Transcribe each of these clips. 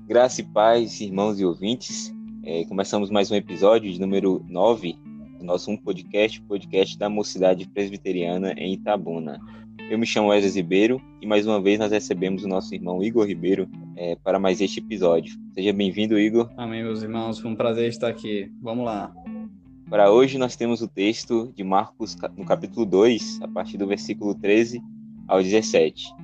Graça e paz, irmãos e ouvintes. Começamos mais um episódio de número 9 do nosso podcast, o podcast da Mocidade Presbiteriana em Itabuna. Eu me chamo Wesley Ribeiro e mais uma vez nós recebemos o nosso irmão Igor Ribeiro para mais este episódio. Seja bem-vindo, Igor. Amém, meus irmãos. Foi um prazer estar aqui. Vamos lá. Para hoje nós temos o texto de Marcos no capítulo 2, a partir do versículo 13 ao 17.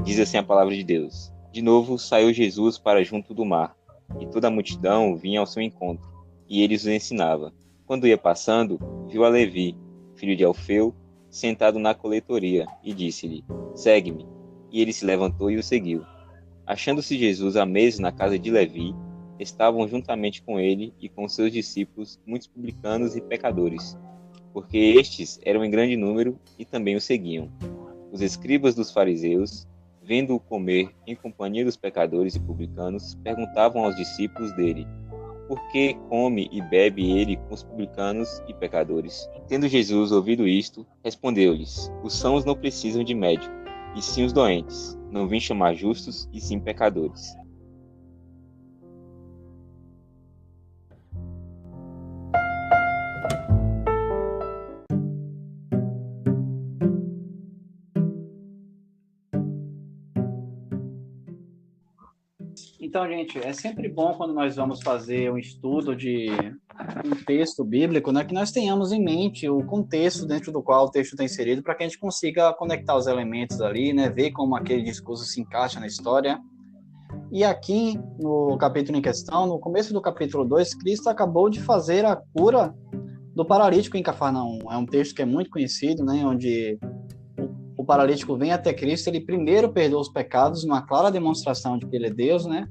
Diz assim a palavra de Deus: De novo saiu Jesus para junto do mar, e toda a multidão vinha ao seu encontro, e ele os ensinava. Quando ia passando, viu a Levi, filho de Alfeu, sentado na coletoria, e disse-lhe: Segue-me. E ele se levantou e o seguiu. Achando-se Jesus à mesa na casa de Levi, estavam juntamente com ele e com seus discípulos muitos publicanos e pecadores, porque estes eram em grande número e também o seguiam. Os escribas dos fariseus, vendo-o comer em companhia dos pecadores e publicanos, perguntavam aos discípulos dele: Por que come e bebe ele com os publicanos e pecadores? Tendo Jesus ouvido isto, respondeu-lhes: Os sãos não precisam de médico, e sim os doentes. Não vim chamar justos, e sim pecadores. Então, gente, é sempre bom quando nós vamos fazer um estudo de um texto bíblico, né, que nós tenhamos em mente o contexto dentro do qual o texto está inserido, para que a gente consiga conectar os elementos ali, né, ver como aquele discurso se encaixa na história. E aqui, no capítulo em questão, no começo do capítulo 2, Cristo acabou de fazer a cura do paralítico em Cafarnaum. É um texto que é muito conhecido, né, onde o paralítico vem até Cristo, ele primeiro perdoa os pecados, uma clara demonstração de que ele é Deus, né?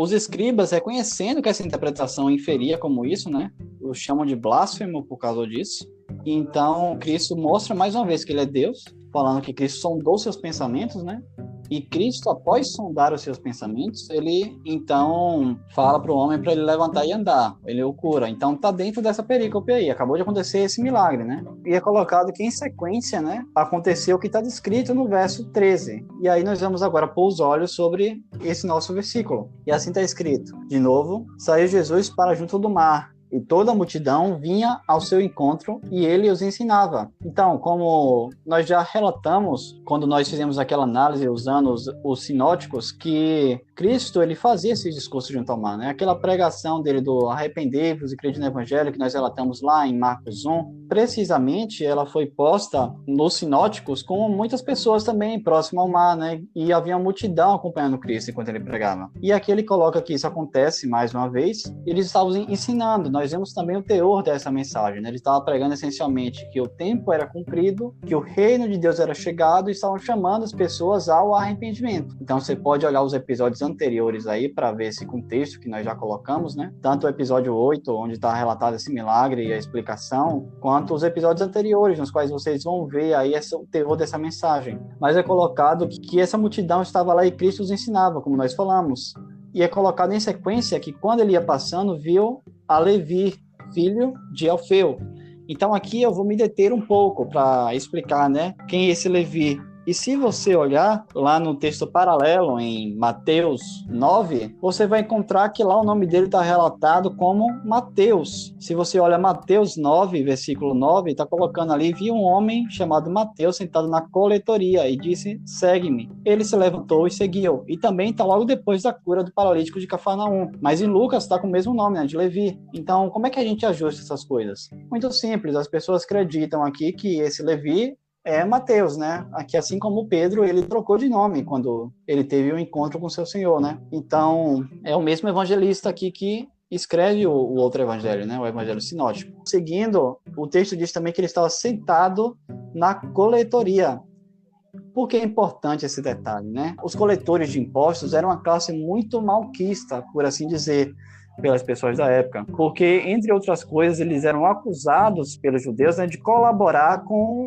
Os escribas, reconhecendo que essa interpretação inferia como isso, né, o chamam de blasfemo por causa disso. E então, Cristo mostra mais uma vez que ele é Deus, falando que Cristo sondou seus pensamentos, né? E Cristo, após sondar os seus pensamentos, ele então fala para o homem para ele levantar e andar. Ele o cura. Então está dentro dessa perícope aí. Acabou de acontecer esse milagre, né? E é colocado que em sequência, né, aconteceu o que está descrito no verso 13. E aí nós vamos agora pôr os olhos sobre esse nosso versículo. E assim está escrito: De novo, saiu Jesus para junto do mar, e toda a multidão vinha ao seu encontro e ele os ensinava. Então, como nós já relatamos, quando nós fizemos aquela análise usando os sinóticos, que Cristo ele fazia esse discurso junto ao mar, né? Aquela pregação dele do arrependei-vos e crede no evangelho, que nós relatamos lá em Marcos 1, precisamente ela foi posta nos sinóticos com muitas pessoas também próximas ao mar, né? E havia uma multidão acompanhando Cristo enquanto ele pregava. E aqui ele coloca que isso acontece mais uma vez, eles estavam ensinando. Nós vemos também o teor dessa mensagem, né? Ele estava pregando essencialmente que o tempo era cumprido, que o reino de Deus era chegado e estavam chamando as pessoas ao arrependimento. Então você pode olhar os episódios anteriores aí para ver esse contexto que nós já colocamos, né? Tanto o episódio 8, onde está relatado esse milagre e a explicação, quanto os episódios anteriores, nos quais vocês vão ver aí o teor dessa mensagem. Mas é colocado que essa multidão estava lá e Cristo os ensinava, como nós falamos. E é colocado em sequência que quando ele ia passando, viu a Levi, filho de Alfeu. Então aqui eu vou me deter um pouco para explicar, né, quem é esse Levi. E se você olhar lá no texto paralelo, em Mateus 9, você vai encontrar que lá o nome dele está relatado como Mateus. Se você olha Mateus 9, versículo 9, está colocando ali: Vi um homem chamado Mateus sentado na coletoria e disse: Segue-me. Ele se levantou e seguiu. E também está logo depois da cura do paralítico de Cafarnaum. Mas em Lucas está com o mesmo nome, né, de Levi. Então, como é que a gente ajusta essas coisas? Muito simples. As pessoas acreditam aqui que esse Levi é Mateus, né? Aqui, assim como Pedro, ele trocou de nome quando ele teve um encontro com seu Senhor, né? Então, é o mesmo evangelista aqui que escreve o outro evangelho, né? O evangelho sinótico. Seguindo, o texto diz também que ele estava sentado na coletoria. Por que é importante esse detalhe, né? Os coletores de impostos eram uma classe muito malquista, por assim dizer, pelas pessoas da época, porque, entre outras coisas, eles eram acusados pelos judeus, né, de colaborar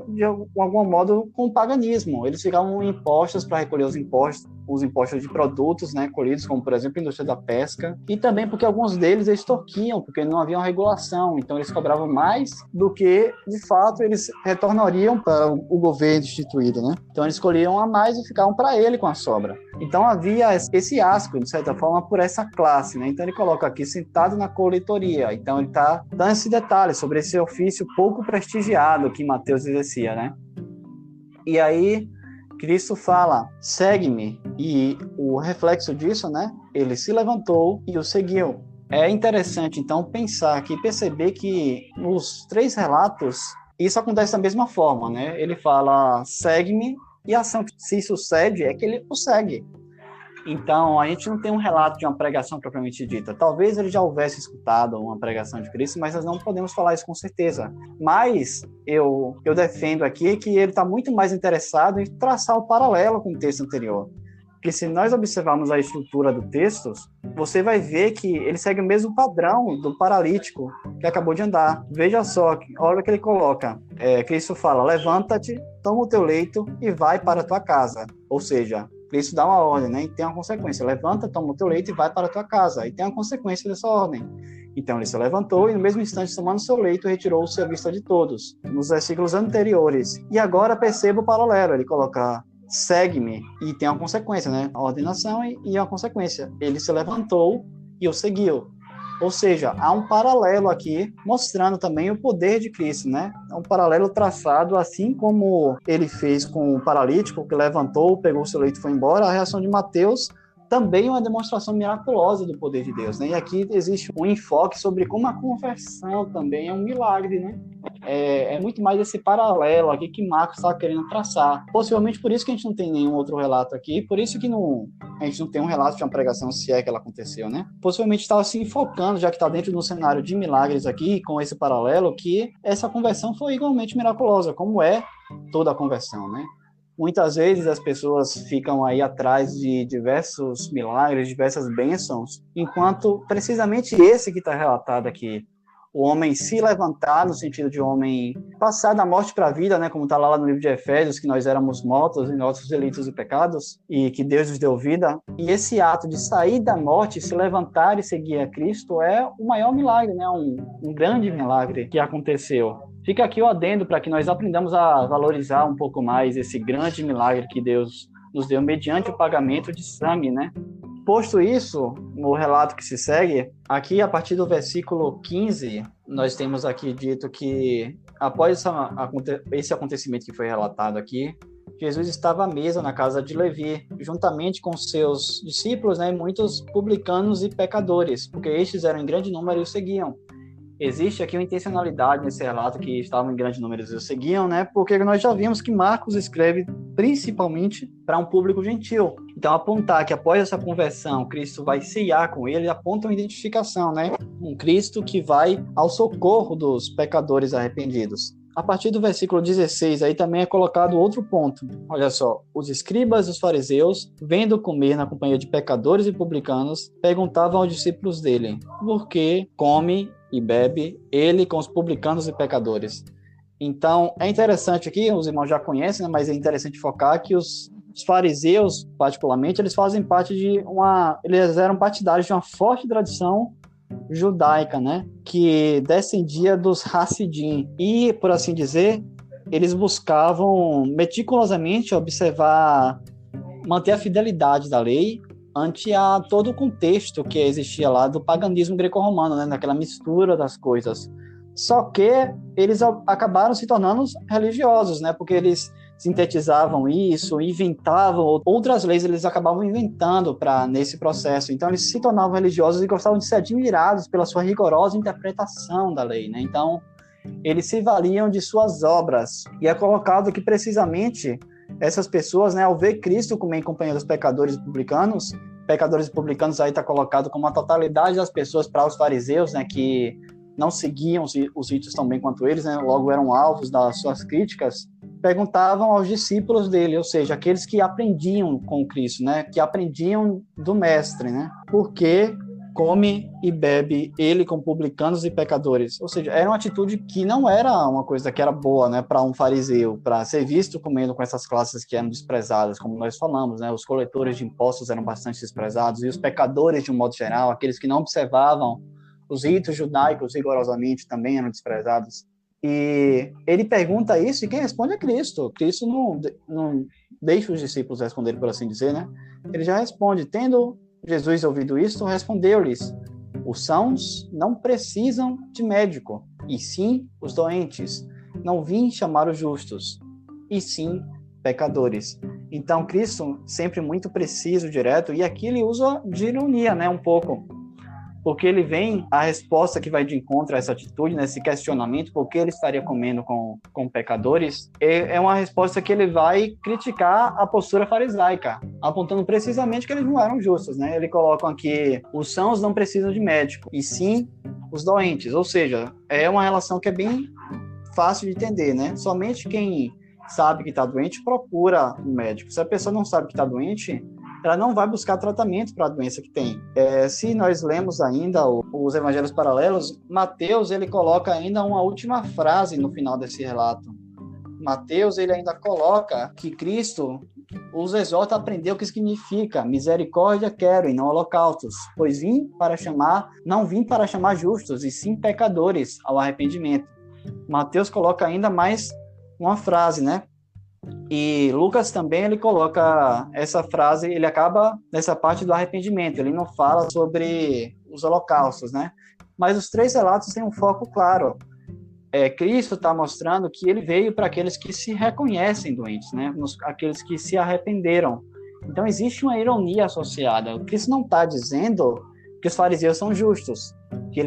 de algum modo, com o paganismo. Eles ficavam impostos para recolher os impostos os impostos de produtos, né, colhidos, como, por exemplo, a indústria da pesca, e também porque alguns deles extorquiam, porque não havia uma regulação, então eles cobravam mais do que, de fato, eles retornariam para o governo instituído, né? Então eles escolhiam a mais e ficavam para ele com a sobra. Então havia esse asco, de certa forma, por essa classe, né? Então ele coloca aqui, sentado na coletoria. Então ele está dando esse detalhe sobre esse ofício pouco prestigiado que Mateus exercia, né? E aí Cristo fala, segue-me, e o reflexo disso, né? Ele se levantou e o seguiu. É interessante, então, pensar aqui, perceber que nos 3 relatos, isso acontece da mesma forma, né? Ele fala, segue-me, e a ação que se sucede é que ele o segue. Então, a gente não tem um relato de uma pregação propriamente dita. Talvez ele já houvesse escutado uma pregação de Cristo, mas nós não podemos falar isso com certeza. Mas eu defendo aqui que ele está muito mais interessado em traçar o paralelo com o texto anterior. Porque se nós observarmos a estrutura do texto, você vai ver que ele segue o mesmo padrão do paralítico que acabou de andar. Veja só, olha o que ele coloca. Cristo fala, levanta-te, toma o teu leito e vai para a tua casa. Ou seja, Cristo dá uma ordem, né? E tem uma consequência. Levanta, toma o teu leito e vai para a tua casa. E tem uma consequência dessa ordem. Então ele se levantou e no mesmo instante, tomando seu leito, retirou-se à vista de todos. Nos versículos anteriores. E agora perceba o paralelo. Ele coloca, segue-me. E tem uma consequência, né? A ordenação e uma consequência. Ele se levantou e o seguiu. Ou seja, há um paralelo aqui, mostrando também o poder de Cristo, né? É um paralelo traçado, assim como ele fez com o paralítico, que levantou, pegou o seu leito e foi embora. A reação de Mateus também é uma demonstração miraculosa do poder de Deus, né? E aqui existe um enfoque sobre como a conversão também é um milagre, né? É muito mais esse paralelo aqui que Marcos está querendo traçar. Possivelmente por isso que a gente não tem nenhum outro relato aqui, por isso que a gente não tem um relato de uma pregação, se é que ela aconteceu, né? Possivelmente estava se enfocando, já que está dentro de um cenário de milagres aqui, com esse paralelo, que essa conversão foi igualmente miraculosa, como é toda a conversão, né? Muitas vezes as pessoas ficam aí atrás de diversos milagres, diversas bênçãos, enquanto precisamente esse que está relatado aqui, o homem se levantar, no sentido de homem passar da morte para a vida, né, como está lá no livro de Efésios, que nós éramos mortos em nossos delitos e pecados, e que Deus nos deu vida. E esse ato de sair da morte, se levantar e seguir a Cristo é o maior milagre, né, um grande milagre que aconteceu. Fica aqui o adendo para que nós aprendamos a valorizar um pouco mais esse grande milagre que Deus nos deu mediante o pagamento de sangue, né? Posto isso, no relato que se segue, aqui a partir do versículo 15, nós temos aqui dito que após esse acontecimento que foi relatado aqui, Jesus estava à mesa na casa de Levi, juntamente com seus discípulos, né, muitos publicanos e pecadores, porque estes eram em grande número e o seguiam. Existe aqui uma intencionalidade nesse relato que estavam em grande número e o seguiam, né? Porque nós já vimos que Marcos escreve principalmente para um público gentil. Então, apontar que após essa conversão, Cristo vai ceiar com ele, aponta uma identificação, né? Um Cristo que vai ao socorro dos pecadores arrependidos. A partir do versículo 16, aí também é colocado outro ponto. Olha só, os escribas e os fariseus, vendo comer na companhia de pecadores e publicanos, perguntavam aos discípulos dele, por que come e bebe ele com os publicanos e pecadores? Então, é interessante aqui, os irmãos já conhecem, né, mas é interessante focar que os fariseus, particularmente, eles fazem parte eles eram partidários de uma forte tradição judaica, né, que descendia dos Hassidim, e, por assim dizer, eles buscavam meticulosamente manter a fidelidade da lei ante a todo o contexto que existia lá do paganismo greco-romano, né, daquela mistura das coisas. Só que eles acabaram se tornando religiosos, né, porque eles sintetizavam isso, inventavam outras leis, eles acabavam inventando nesse processo. Então, eles se tornavam religiosos e gostavam de ser admirados pela sua rigorosa interpretação da lei, né? Então, eles se valiam de suas obras. E é colocado que, precisamente, essas pessoas, né, ao ver Cristo comer em companhia dos pecadores e publicanos aí está colocado como a totalidade das pessoas para os fariseus, né, que não seguiam os ritos tão bem quanto eles, né, logo eram alvos das suas críticas, perguntavam aos discípulos dele, ou seja, aqueles que aprendiam com Cristo, né, que aprendiam do mestre, né, por que come e bebe ele com publicanos e pecadores. Ou seja, era uma atitude que não era uma coisa que era boa, né, para um fariseu, para ser visto comendo com essas classes que eram desprezadas, como nós falamos, né, os coletores de impostos eram bastante desprezados, e os pecadores, de um modo geral, aqueles que não observavam os ritos judaicos rigorosamente, também eram desprezados. E ele pergunta isso, e quem responde é Cristo. Cristo não deixa os discípulos responderem, por assim dizer, né? Ele já responde, tendo Jesus ouvido isto, respondeu-lhes, os sãos não precisam de médico, e sim os doentes. Não vim chamar os justos, e sim pecadores. Então, Cristo, sempre muito preciso, direto, e aqui ele usa de ironia, né, um pouco, porque ele vem, a resposta que vai de encontro a essa atitude, nesse questionamento, por que ele estaria comendo com pecadores, é uma resposta que ele vai criticar a postura farisaica, apontando precisamente que eles não eram justos, né? Ele coloca aqui, os sãos não precisam de médico, e sim os doentes, ou seja, é uma relação que é bem fácil de entender, né? Somente quem sabe que está doente procura um médico. Se a pessoa não sabe que está doente, ela não vai buscar tratamento para a doença que tem. Se nós lemos ainda os evangelhos paralelos, Mateus ele coloca ainda uma última frase no final desse relato. Mateus ele ainda coloca que Cristo os exorta a aprender o que significa misericórdia quero e não holocaustos, pois não vim para chamar justos, e sim pecadores ao arrependimento. Mateus coloca ainda mais uma frase, né? E Lucas também ele coloca essa frase, ele acaba nessa parte do arrependimento, ele não fala sobre os holocaustos, né? Mas os três relatos têm um foco claro. Cristo está mostrando que ele veio para aqueles que se reconhecem doentes, né? Aqueles que se arrependeram. Então existe uma ironia associada. Cristo não está dizendo que os fariseus são justos, que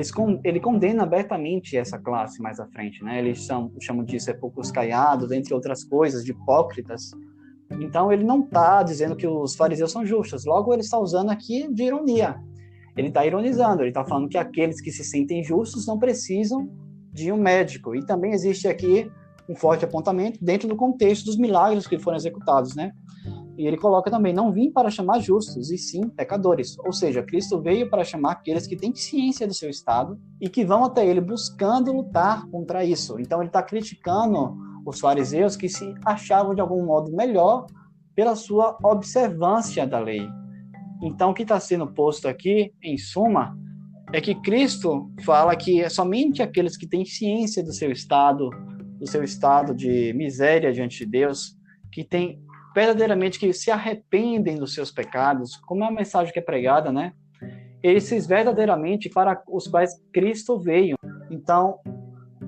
ele condena abertamente essa classe mais à frente, né? Eles chamam de sepulcros caiados, entre outras coisas, de hipócritas. Então ele não está dizendo que os fariseus são justos, logo ele está usando aqui de ironia. Ele está ironizando, ele está falando que aqueles que se sentem justos não precisam de um médico. E também existe aqui um forte apontamento dentro do contexto dos milagres que foram executados, né? E ele coloca também, não vim para chamar justos, e sim pecadores. Ou seja, Cristo veio para chamar aqueles que têm ciência do seu estado e que vão até ele buscando lutar contra isso. Então ele está criticando os fariseus que se achavam de algum modo melhor pela sua observância da lei. Então o que está sendo posto aqui, em suma, é que Cristo fala que é somente aqueles que têm ciência do seu estado de miséria diante de Deus, que têm verdadeiramente, que se arrependem dos seus pecados, como é a mensagem que é pregada, né? Esses verdadeiramente para os quais Cristo veio. Então,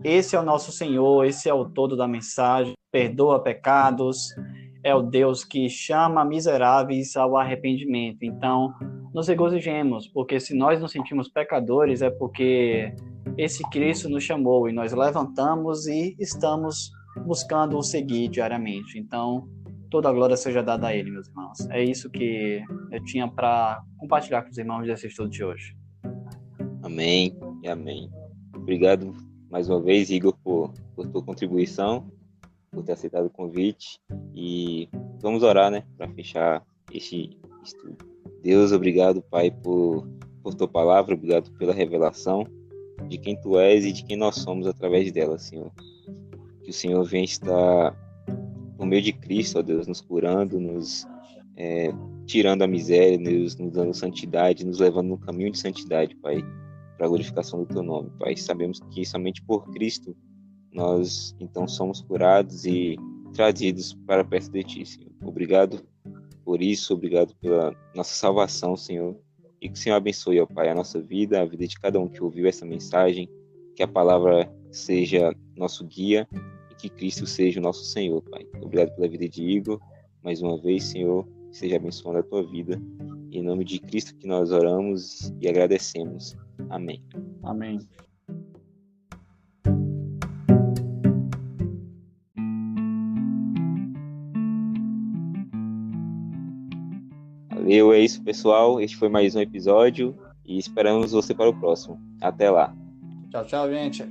esse é o nosso Senhor, esse é o todo da mensagem, perdoa pecados, é o Deus que chama miseráveis ao arrependimento. Então, nos regozijemos, porque se nós nos sentimos pecadores, é porque esse Cristo nos chamou e nós levantamos e estamos buscando o seguir diariamente. Então, toda a glória seja dada a Ele, meus irmãos. É isso que eu tinha para compartilhar com os irmãos desse estudo de hoje. Amém e amém. Obrigado mais uma vez, Igor, por tua contribuição, por ter aceitado o convite. E vamos orar, né, para fechar este estudo. Deus, obrigado, Pai, por tua palavra, obrigado pela revelação de quem Tu és e de quem nós somos através dela, Senhor. Que o Senhor venha estar por meio de Cristo, ó Deus, nos curando, nos tirando a miséria, nos dando santidade, nos levando no caminho de santidade, Pai, para a glorificação do Teu nome, Pai. Sabemos que somente por Cristo nós, então, somos curados e trazidos para perto de Ti, Senhor. Obrigado por isso, obrigado pela nossa salvação, Senhor. E que o Senhor abençoe, ó Pai, a nossa vida, a vida de cada um que ouviu essa mensagem, que a palavra seja nosso guia, que Cristo seja o nosso Senhor, Pai. Obrigado pela vida de Igor. Mais uma vez, Senhor, seja abençoando a tua vida. Em nome de Cristo que nós oramos e agradecemos. Amém. Amém. Valeu, é isso, pessoal. Este foi mais um episódio e esperamos você para o próximo. Até lá. Tchau, tchau, gente.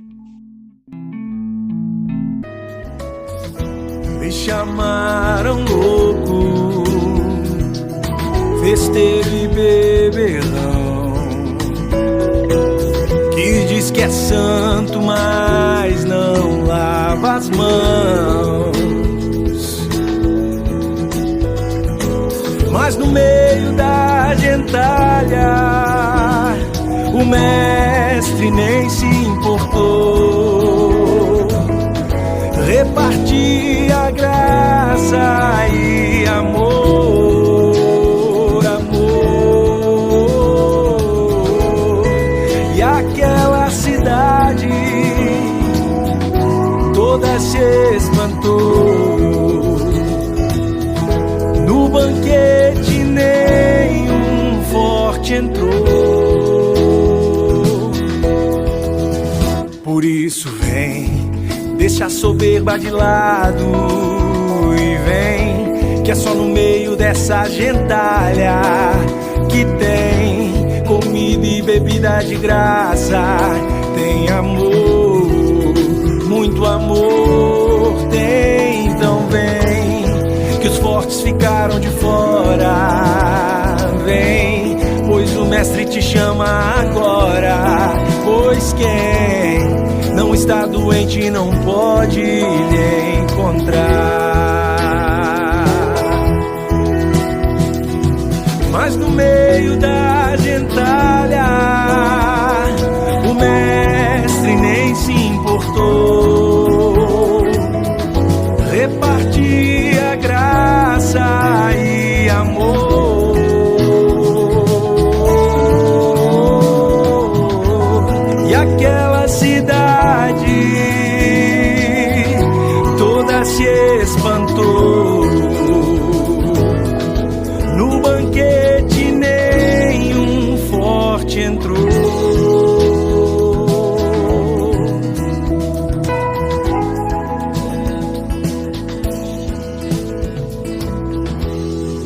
Me chamaram louco, festeiro e beberrão. é santo, mas não lava as mãos. Mas no meio da gentalha, o mestre nem se importou. Repartia graça e amor, amor. E aquela cidade toda se espantou. No banquete nenhum forte entrou. Por isso vem, deixa a soberba de lado e vem, que é só no meio dessa gentalha que tem comida e bebida de graça. Tem amor, muito amor, tem. Então vem, que os fortes ficaram de fora. Vem, pois o mestre te chama agora. Pois quem não está doente não pode lhe encontrar. Mas no meio da gentalha, o mestre nem se importou. Repartia graça e amor. E aquela cidade toda se espantou. No banquete nenhum forte entrou.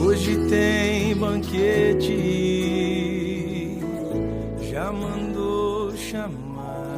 Hoje tem banquete, já mandou chamar.